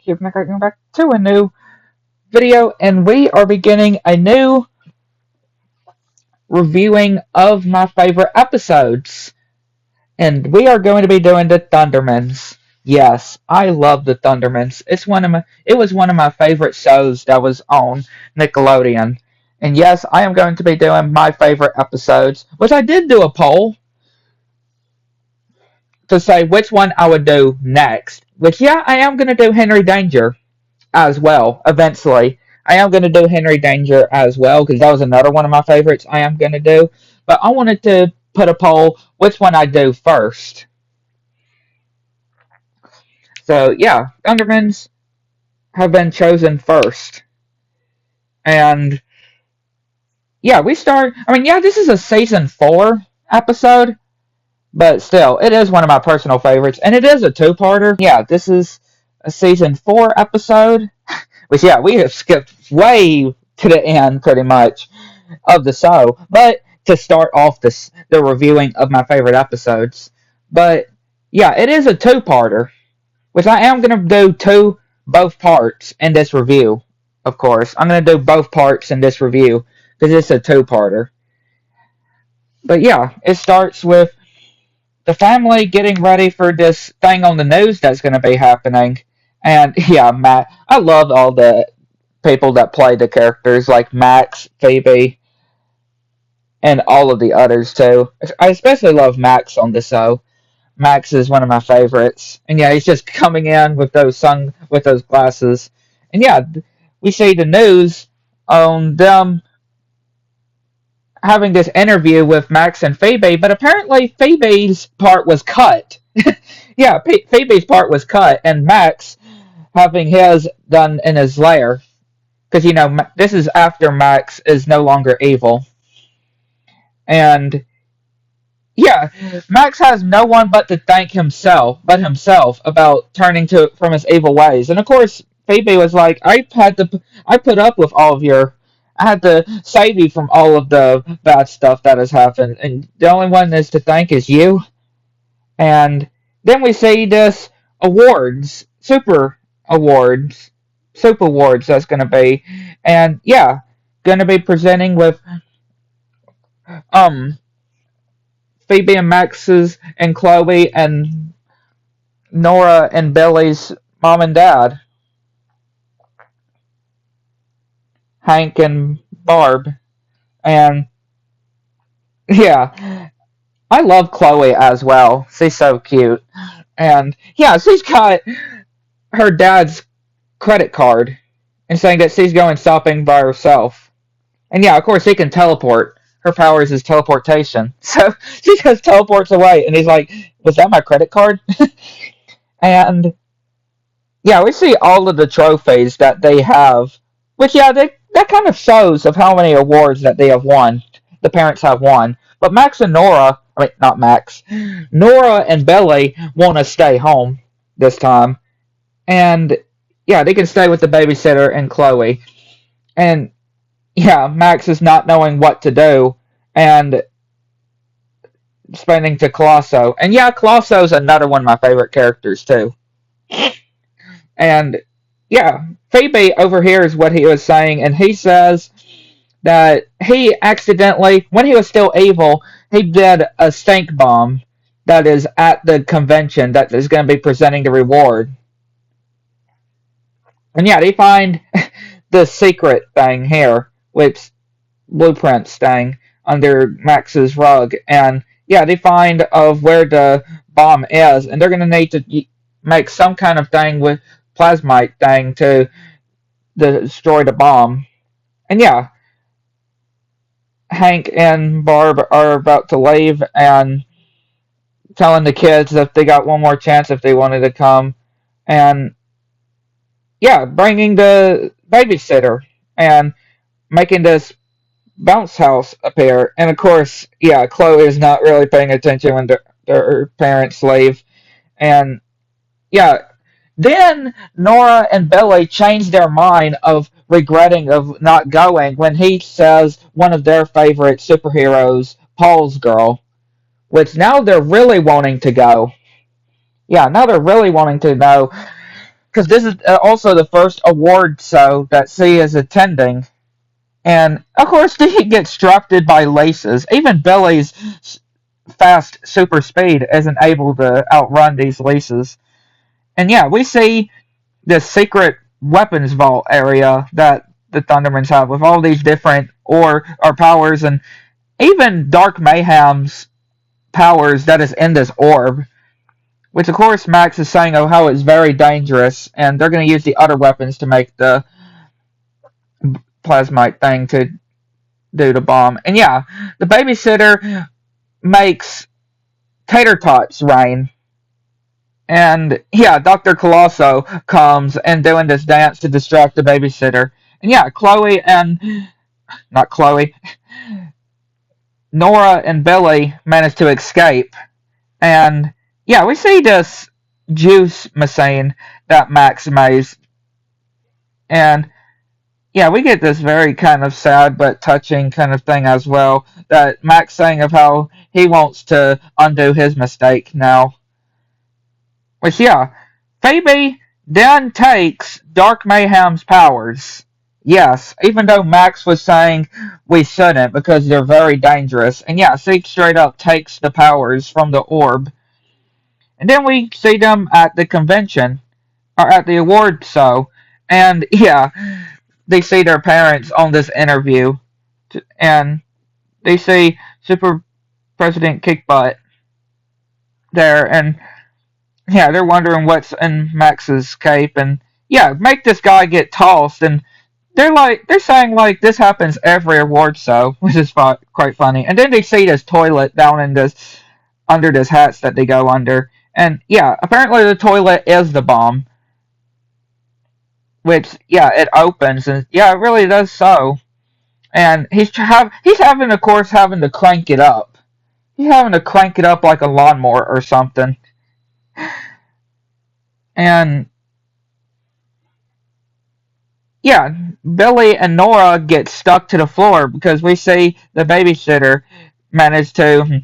You're going back to a new video, and we are beginning a new reviewing of my favorite episodes. And we are going to be doing the ThunderMans. Yes, I love the ThunderMans. It was one of my favorite shows that was on Nickelodeon. And yes, I am going to be doing my favorite episodes, which I did do a poll to say which one I would do next. Which yeah, I am going to do Henry Danger as well eventually. I am going to do Henry Danger as well because that was another one of my favorites I am going to do. But I wanted to put a poll which one I do first. So yeah, Thundermans have been chosen first. And yeah, we start. I mean, yeah, this is a season 4 episode, but still, it is one of my personal favorites, and it is a two-parter. Yeah, this is a season 4 episode, which yeah, we have skipped way to the end, pretty much, of the show. But to start off the reviewing of my favorite episodes, but yeah, it is a two-parter, which I am gonna do both parts in this review. Of course, I'm gonna do both parts in this review because it's a two-parter. But yeah, it starts with the family getting ready for this thing on the news that's going to be happening. And yeah, Matt, I love all the people that play the characters like Max, Phoebe, and all of the others too. I especially love Max on the show. Max is one of my favorites, and yeah, he's just coming in with those glasses, and yeah, we see the news on them having this interview with Max and Phoebe, but apparently Phoebe's part was cut. Yeah, Phoebe's part was cut, and Max having his done in his lair. Because, you know, this is after Max is no longer evil. And, yeah, Max has no one but to thank himself about turning from his evil ways. And, of course, Phoebe was like, I put up with all of your I had to save you from all of the bad stuff that has happened, and the only one is to thank is you. And then we see this awards, soup awards that's going to be, and yeah, going to be presenting with um Phoebe and Max's and Chloe and Nora and Billy's mom and dad, Hank and Barb, and yeah. I love Chloe as well. She's so cute. And yeah, she's got her dad's credit card and saying that she's going shopping by herself. And yeah, of course, she can teleport. Her powers is teleportation. So she just teleports away. And he's like, was that my credit card? And yeah, we see all of the trophies that they have. Which, yeah, that kind of shows of how many awards that they have won. The parents have won. But Max and Nora, I mean, not Max, Nora and Billy want to stay home this time. And, yeah, they can stay with the babysitter and Chloe. And, yeah, Max is not knowing what to do and spending to Colosso. And, yeah, Colosso's another one of my favorite characters, too. And, yeah, Phoebe overhears what he was saying, and he says that he accidentally, when he was still evil, he did a stink bomb that is at the convention that is going to be presenting the reward. And yeah, they find the secret thing here, which blueprints thing under Max's rug, and yeah, they find of where the bomb is, and they're going to need to make some kind of thing with plasmite thing to destroy the bomb. And yeah, Hank and Barb are about to leave and telling the kids if they got one more chance if they wanted to come. And yeah, bringing the babysitter and making this bounce house appear. And of course, yeah, Chloe is not really paying attention when their parents leave. And yeah, then Nora and Billy change their mind of regretting of not going when he says one of their favorite superheroes, Paul's girl, which now they're really wanting to go. Yeah, now they're really wanting to know because this is also the first award show that she is attending. And of course, he gets disrupted by laces. Even Billy's fast super speed isn't able to outrun these laces. And yeah, we see this secret weapons vault area that the Thundermans have with all these different or powers, and even Dark Mayhem's powers that is in this orb. Which of course Max is saying oh how it's very dangerous, and they're going to use the other weapons to make the plasmite thing to do the bomb. And yeah, the babysitter makes tater tots rain. And yeah, Dr. Colosso comes and doing this dance to distract the babysitter. And yeah, Chloe and not Chloe, Nora and Billy manage to escape. And yeah, we see this juice machine that Max makes. And yeah, we get this very kind of sad but touching kind of thing as well. That Max saying of how he wants to undo his mistake now. Which, yeah, Phoebe then takes Dark Mayhem's powers. Yes, even though Max was saying we shouldn't because they're very dangerous. And yeah, she straight up takes the powers from the orb. And then we see them at the convention, or at the award show. And yeah, they see their parents on this interview. And they see Super President Kickbutt there. And yeah, they're wondering what's in Max's cape, and yeah, make this guy get tossed, and they're saying like this happens every award show, which is quite funny. And then they see this toilet down in this under this hats that they go under, and yeah, apparently the toilet is the bomb, which yeah, it opens, and yeah, it really does so, and he's having of course having to crank it up. He's having to crank it up like a lawnmower or something, and yeah, Billy and Nora get stuck to the floor because we see the babysitter manage to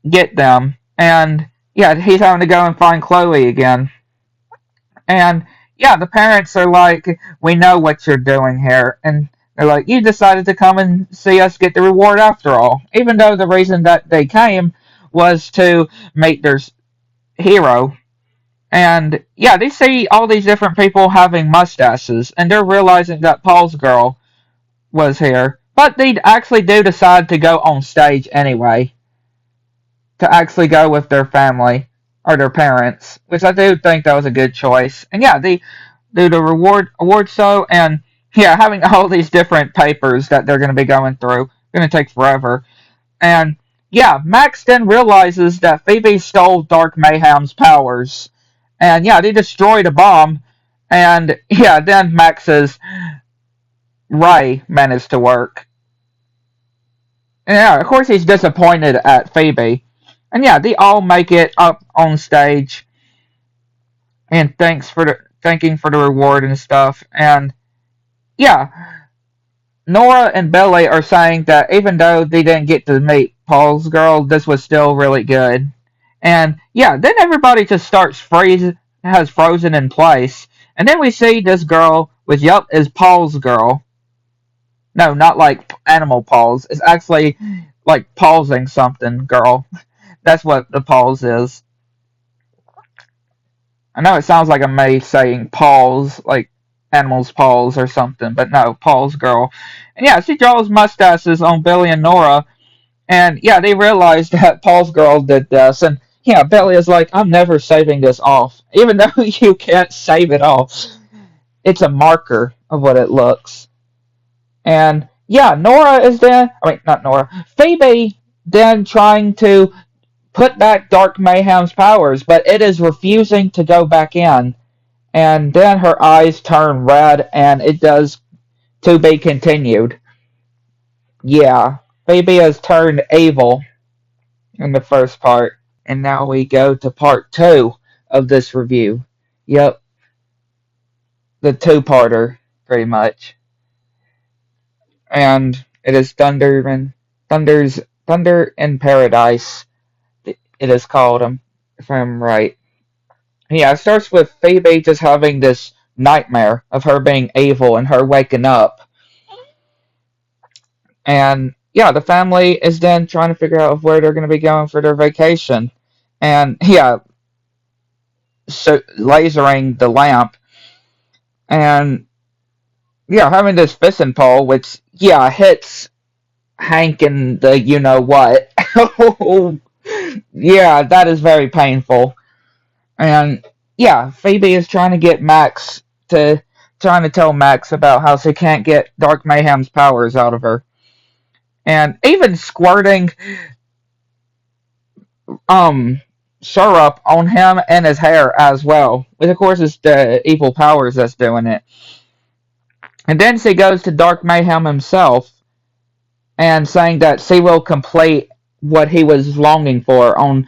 get them. And yeah, he's having to go and find Chloe again. And yeah, the parents are like, we know what you're doing here. And they're like, you decided to come and see us get the reward after all. Even though the reason that they came was to meet their hero. And yeah, they see all these different people having mustaches, and they're realizing that Paul's girl was here. But they actually do decide to go on stage anyway, to actually go with their family, or their parents, which I do think that was a good choice. And yeah, they do the award show, and yeah, having all these different papers that they're going to be going through, going to take forever. And yeah, Max then realizes that Phoebe stole Dark Mayhem's powers. And yeah, they destroyed a bomb. And yeah, then Max's Ray managed to work. And yeah, of course he's disappointed at Phoebe. And yeah, they all make it up on stage and thanking for the reward and stuff. And yeah, Nora and Billy are saying that even though they didn't get to meet Paul's girl, this was still really good. And yeah, then everybody just has frozen in place. And then we see this girl, which yup is Paul's girl. No, not like animal paws. It's actually like pausing something, girl. That's what the pause is. I know it sounds like a me saying paws, like animals' paws or something, but no, Paul's girl. And yeah, she draws mustaches on Billy and Nora, and yeah, they realize that Paul's girl did this, and yeah, Billy is like, I'm never saving this off, even though you can't save it off. It's a marker of what it looks. And yeah, Nora is then, I mean, not Nora, Phoebe then trying to put back Dark Mayhem's powers, but it is refusing to go back in. And then her eyes turn red, and it does to be continued. Yeah, Phoebe has turned evil in the first part, and now we go to part two of this review. Yep, the two-parter, pretty much. And it is Thunder in Paradise. It is called, if I'm right. Yeah, it starts with Phoebe just having this nightmare of her being evil and her waking up. And yeah, the family is then trying to figure out where they're going to be going for their vacation. And yeah, so lasering the lamp and yeah, having this fishing pole, which yeah hits Hank in the you know what. Yeah, that is very painful. And yeah, Phoebe is trying to get Max to trying to tell Max about how she can't get Dark Mayhem's powers out of her, and even squirting um syrup on him and his hair as well. Which of course is the evil powers that's doing it. And then she goes to Dark Mayhem himself and saying that she will complete what he was longing for on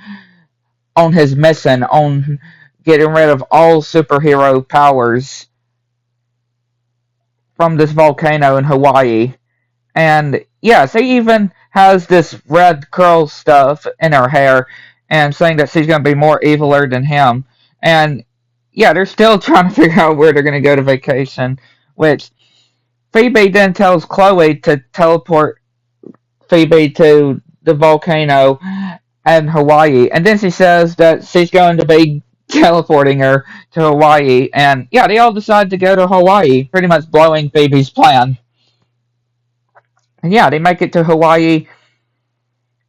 his mission on getting rid of all superhero powers from this volcano in Hawaii. And yeah, she even has this red curl stuff in her hair and saying that she's going to be more eviler than him. And yeah, they're still trying to figure out where they're going to go to vacation, which Phoebe then tells Chloe to teleport Phoebe to the volcano in Hawaii. And then she says that she's going to be teleporting her to Hawaii. And yeah, they all decide to go to Hawaii, pretty much blowing Phoebe's plan. And yeah, they make it to Hawaii.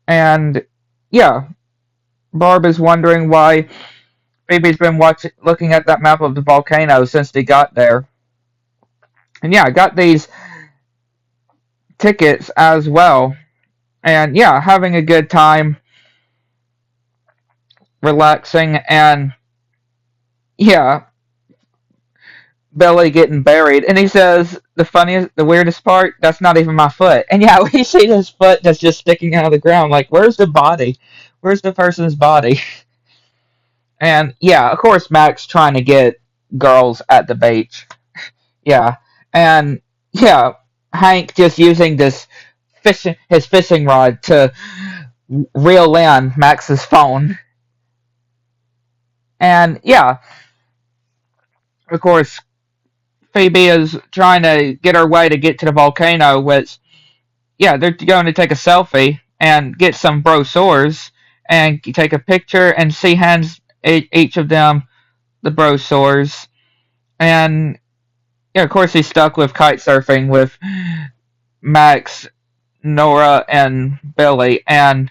And yeah, Barb is wondering why Phoebe's been looking at that map of the volcano since they got there. And yeah, I got these tickets as well. And yeah, having a good time, relaxing, and yeah, Billy getting buried. And he says, the weirdest part, that's not even my foot. And yeah, we see his foot that's just sticking out of the ground. Like, where's the body? Where's the person's body? And yeah, of course, Max trying to get girls at the beach. Yeah. And yeah, Hank just using his fishing rod to reel in Max's phone. And yeah, of course, Phoebe is trying to get her way to get to the volcano, which, yeah, they're going to take a selfie and get some brochures and take a picture, and she hands each of them the brochures. And yeah, of course, he's stuck with kite surfing with Max, Nora, and Billy. And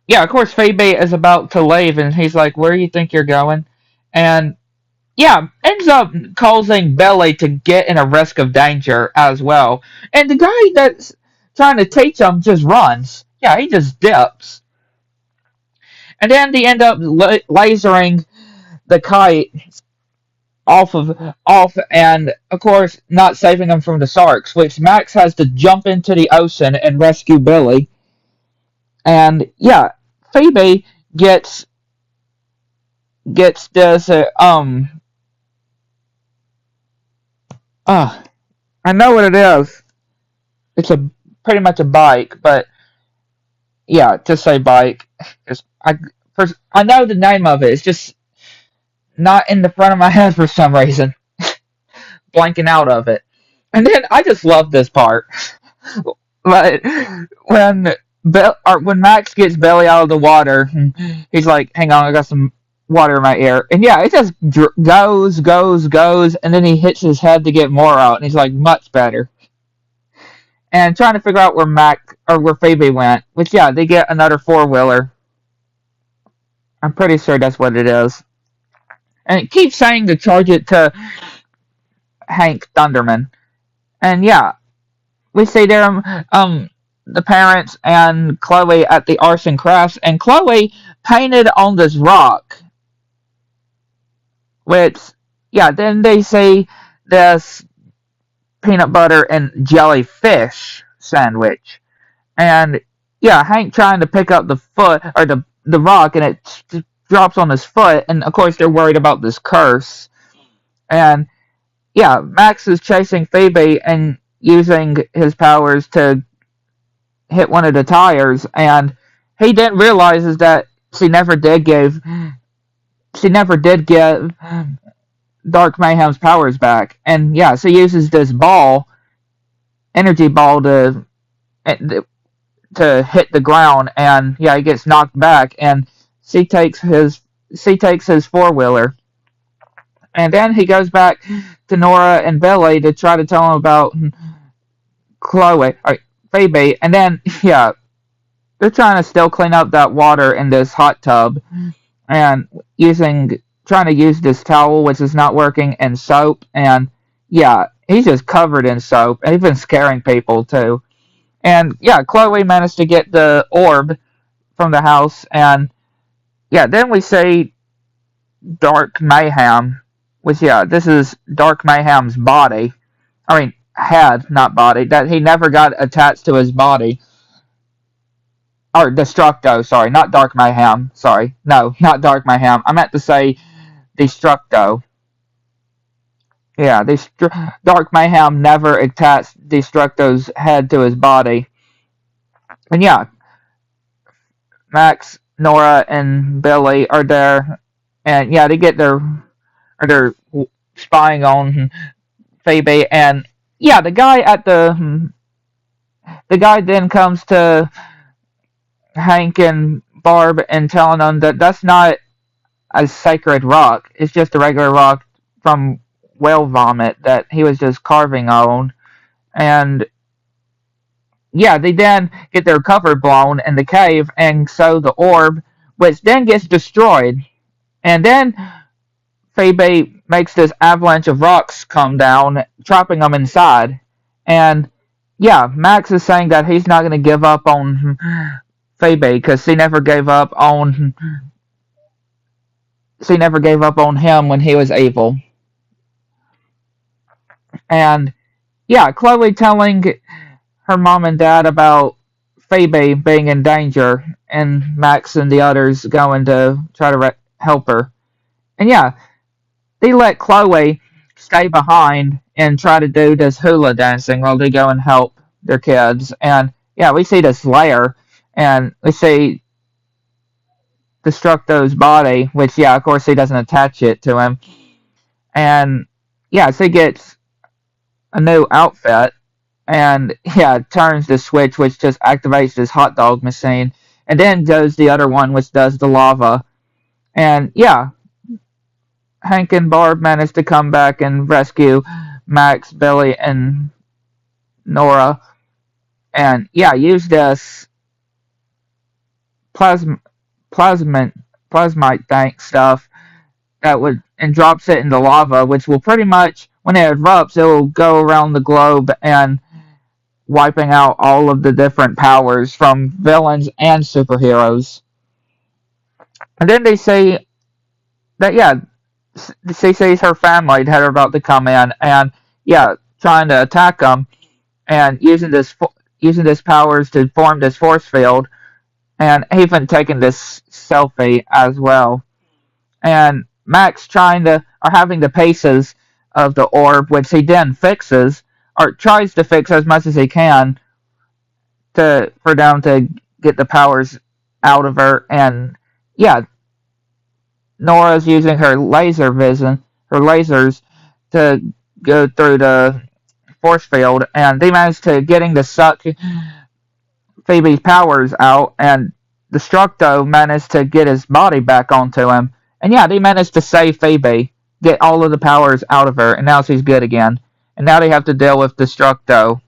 yeah, of course, Phoebe is about to leave, and he's like, "Where do you think you're going?" And yeah, ends up causing Billy to get in a risk of danger as well. And the guy that's trying to teach him just runs. Yeah, he just dips. And then they end up lasering the kite off, and of course not saving him from the sharks, which Max has to jump into the ocean and rescue Billy. And yeah, Phoebe gets this uh I know what it is. It's a pretty much a bike, but yeah, just say bike. Just I know the name of it. It's just not in the front of my head for some reason. Blanking out of it. And then I just love this part. But when when Max gets Billy out of the water, he's like, "Hang on, I got some water in my ear." And yeah, it just goes, and then he hits his head to get more out, and he's like, "Much better." And trying to figure out where where Phoebe went, which yeah, they get another 4-wheeler. I'm pretty sure that's what it is. And it keeps saying to charge it to Hank Thunderman. And yeah, we see there the parents and Chloe at the arts and crafts, and Chloe painted on this rock, which yeah, then they see this peanut butter and jellyfish sandwich, and yeah, Hank trying to pick up the foot or the rock, and it drops on his foot, and of course they're worried about this curse, and yeah, Max is chasing Phoebe and using his powers to hit one of the tires, and he didn't realize is that she never did give she never did get Dark Mayhem's powers back. And yeah, she uses this ball, energy ball, to hit the ground, and yeah, he gets knocked back, and she takes his four-wheeler, and then he goes back to Nora and Billy to try to tell him about Chloe, or Phoebe, and then yeah, they're trying to still clean up that water in this hot tub, and trying to use this towel, which is not working, and soap, and yeah, he's just covered in soap, and he's been scaring people too. And yeah, Chloe managed to get the orb from the house, and yeah, then we see Dark Mayhem, which yeah, this is Dark Mayhem's body. I mean, head, not body. That he never got attached to his body. Or Destructo, sorry, not Dark Mayhem. Sorry, no, not Dark Mayhem. I meant to say Destructo. Yeah, Dark Mayhem never attached Destructo's head to his body. And yeah, Max, Nora, and Billy are there, and yeah, they get they're spying on Phoebe, and yeah, the guy then comes to Hank and Barb and telling them that that's not a sacred rock; it's just a regular rock from whale vomit that he was just carving on, and yeah, they then get their cover blown in the cave, and so the orb, which then gets destroyed. And then Phoebe makes this avalanche of rocks come down, trapping them inside. And yeah, Max is saying that he's not going to give up on Phoebe because she never gave up on him when he was evil. And yeah, Chloe telling her mom and dad about Phoebe being in danger, and Max and the others going to try to help her. And yeah, they let Chloe stay behind and try to do this hula dancing while they go and help their kids. And yeah, we see this lair, and we see Destructo's body, which yeah, of course he doesn't attach it to him. And yeah, so he gets a new outfit, and yeah, turns the switch, which just activates this hot dog machine, and then does the other one, which does the lava. And yeah, Hank and Barb manage to come back and rescue Max, Billy, and Nora, and yeah, use this plasma, plasmite tank stuff that would and drops it in the lava, which will pretty much, when it erupts, it will go around the globe and wiping out all of the different powers from villains and superheroes. And then they say that yeah, she sees her family that are about to come in, and yeah, trying to attack them, and using this powers to form this force field, and even taking this selfie as well. And Max having the pieces of the orb, which he then fixes or tries to fix as much as he can for them to get the powers out of her. And yeah, Nora's using her lasers to go through the force field, and they manage to getting to suck Phoebe's powers out, and Destructo managed to get his body back onto him. And yeah, they managed to save Phoebe, get all of the powers out of her, and now she's good again. And now they have to deal with Destructo.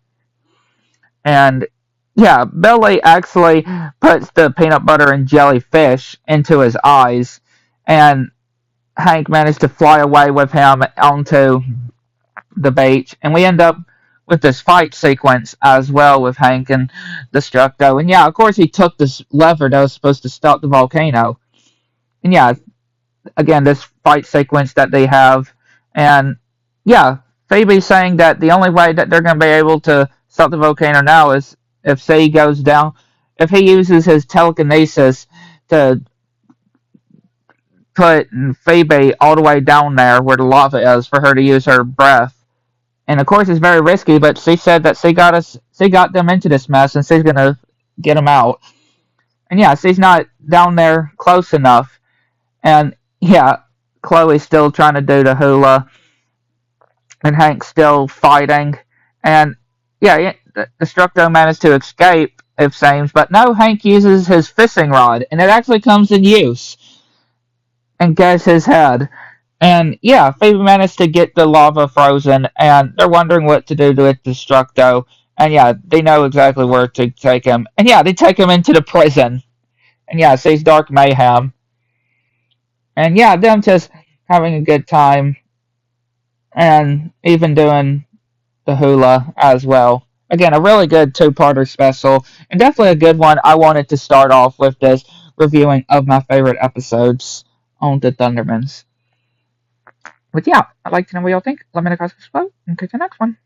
And yeah, Billy actually puts the peanut butter and jelly fish into his eyes, and Hank managed to fly away with him onto the beach, and we end up with this fight sequence as well with Hank and Destructo. And yeah, of course he took this lever that was supposed to stop the volcano. And yeah, again, this fight sequence that they have. And yeah, Phoebe's saying that the only way that they're going to be able to stop the volcano now is if he goes down, if he uses his telekinesis to put Phoebe all the way down there where the lava is for her to use her breath. And of course, it's very risky, but she said that she got them into this mess, and she's gonna get them out. And yeah, she's not down there close enough. And yeah, Chloe's still trying to do the hula, and Hank's still fighting. And yeah, Destructo managed to escape, it seems, but no, Hank uses his fishing rod, and it actually comes in use and gets his head. And yeah, Phoebe managed to get the lava frozen, and they're wondering what to do with Destructo. And yeah, they know exactly where to take him. And yeah, they take him into the prison. And yeah, sees Dark Mayhem. And yeah, them just having a good time, and even doing the hula as well. Again, a really good two-parter special, and definitely a good one. I wanted to start off with this reviewing of my favorite episodes on the ThunderMans. But yeah, I'd like to know what y'all think. Let me know in the comments below, and catch you next one.